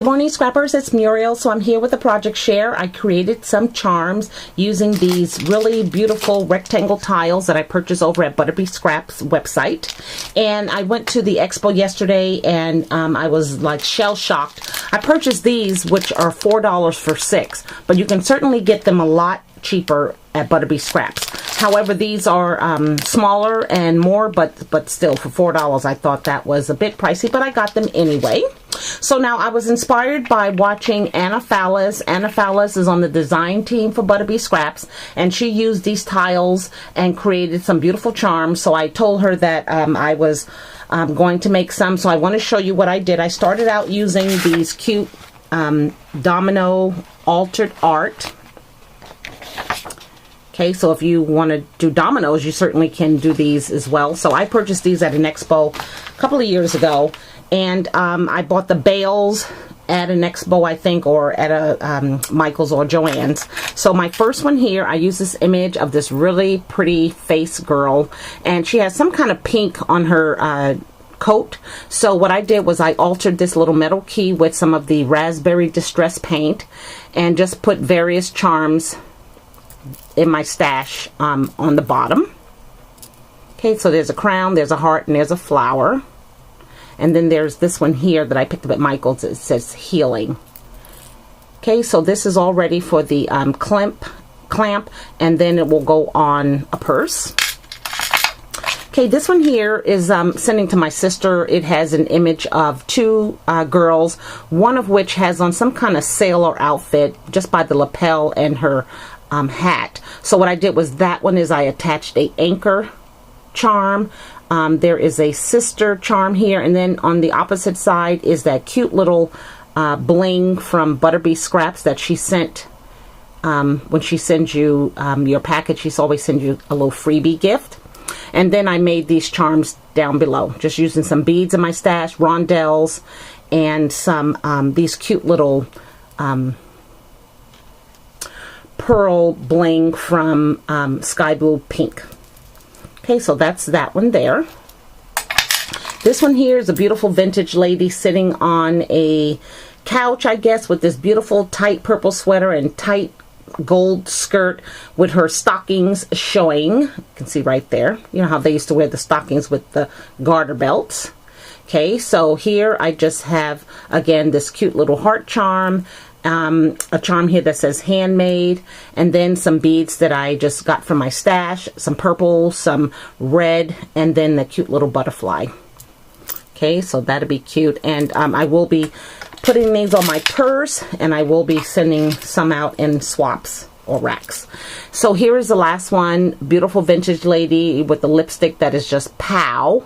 Good morning, scrappers. It's Muriel. So I'm here with a project share. I created some charms using these really beautiful rectangle tiles that I purchased over at Butterbeescraps website. And I went to the expo yesterday and I was like shell shocked. I purchased these, which are $4 for 6, but you can certainly get them a lot cheaper at Butterbeescraps. However, these are smaller and more, but still for $4 I thought that was a bit pricey, but I got them anyway. So now I was inspired by watching Anna Fallas. Anna Fallas is on the design team for Butterbeescraps, and she used these tiles and created some beautiful charms. So I told her that I was going to make some, so I want to show you what I did. I started out using these cute domino altered art. Okay, so if you want to do dominoes, you certainly can do these as well. So I purchased these at an expo a couple of years ago, and I bought the bales at an expo, I think, or at a Michael's or Joann's. So my first one here, I use this image of this really pretty face girl, and she has some kind of pink on her coat. So what I did was I altered this little metal key with some of the raspberry distress paint and just put various charms in my stash on the bottom. Okay, so there's a crown, there's a heart, and there's a flower. And then there's this one here that I picked up at Michael's. It says healing. Okay, so this is all ready for the clamp, and then it will go on a purse. Okay, this one here is sending to my sister. It has an image of two girls, one of which has on some kind of sailor outfit just by the lapel and her hat. So what I did was that one is I attached a anchor charm. There is a sister charm here, and then on the opposite side is that cute little bling from Butterbeescraps that she sent. When she sends you your package, she's always sends you a little freebie gift. And then I made these charms down below, just using some beads in my stash, rondelles, and some these cute little pearl bling from Sky Blue Pink. Okay, so that's that one there. This one here is a beautiful vintage lady sitting on a couch, I guess, with this beautiful tight purple sweater and tight gold skirt with her stockings showing. You can see right there. You know how they used to wear the stockings with the garter belts. Okay, so here I just have, again, this cute little heart charm. A charm here that says handmade, and then some beads that I just got from my stash, some purple, some red, and then the cute little butterfly. Okay, so that'll be cute, and I will be putting these on my purse, and I will be sending some out in swaps or racks. So here is the last one, beautiful vintage lady with the lipstick that is just pow.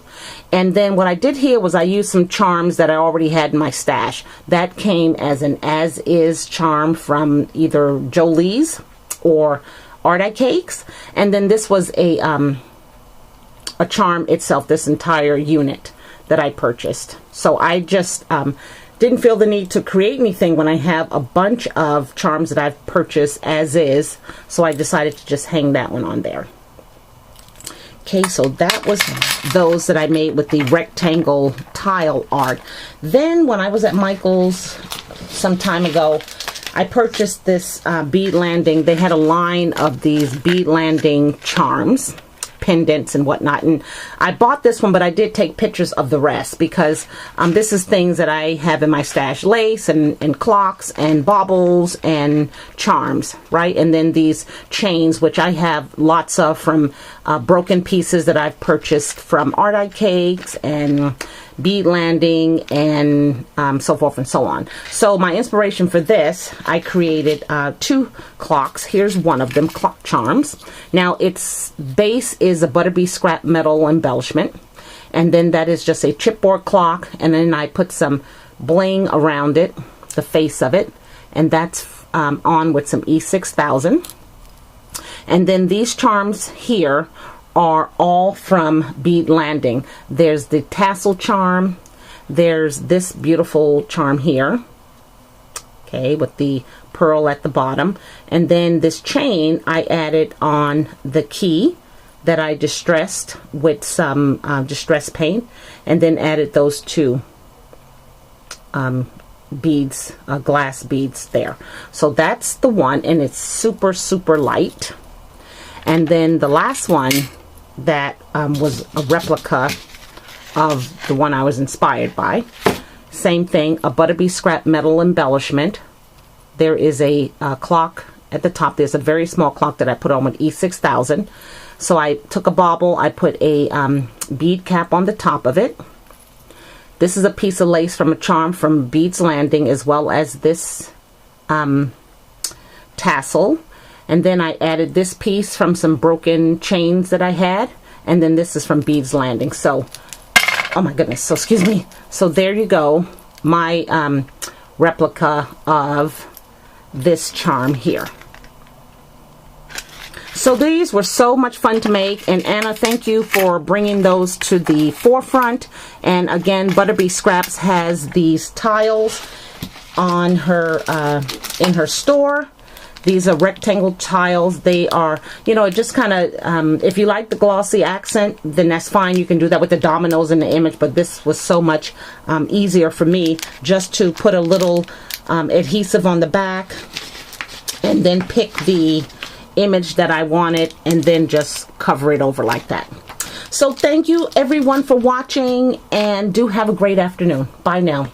And then what I did here was I used some charms that I already had in my stash. That came as an as-is charm from either Jolie's or Art Cakes. And then this was a charm itself, this entire unit that I purchased. So I just didn't feel the need to create anything when I have a bunch of charms that I've purchased as is. So I decided to just hang that one on there. Okay, so that was those that I made with the rectangle tile art. Then when I was at Michael's some time ago, I purchased this Bead Landing. They had a line of these Bead Landing charms, pendants and whatnot, and I bought this one, but I did take pictures of the rest because this is things that I have in my stash: lace and clocks and baubles and charms, right? And then these chains, which I have lots of from broken pieces that I've purchased from Art Cakes and Bead Landing and so forth and so on. So my inspiration for this, I created two clocks. Here's one of them, clock charms. Now its base is a Butterbeescrap metal embellishment, and then that is just a chipboard clock, and then I put some bling around it, the face of it, and that's on with some E6000. And then these charms here are all from Bead Landing. There's the tassel charm, there's this beautiful charm here, okay, with the pearl at the bottom, and then this chain I added on the key that I distressed with some distress paint, and then added those two beads, glass beads there. So that's the one, and it's super, super light. And then the last one that was a replica of the one I was inspired by. Same thing, a Butterbeescrap metal embellishment. There is a clock at the top. There's a very small clock that I put on with E6000. So I took a bauble, I put a bead cap on the top of it. This is a piece of lace from a charm from Bead Landings, as well as this tassel. And then I added this piece from some broken chains that I had. And then this is from Bead Landings. So, oh my goodness, so excuse me. So there you go, my replica of this charm here. So these were so much fun to make, and Anna, thank you for bringing those to the forefront. And again, Butterbeescraps has these tiles on her in her store. These are rectangle tiles. They are, you know, it just kind of, if you like the glossy accent, then that's fine. You can do that with the dominoes in the image, but this was so much easier for me just to put a little adhesive on the back and then pick the image that I wanted and then just cover it over like that. So thank you everyone for watching, and do have a great afternoon. Bye now.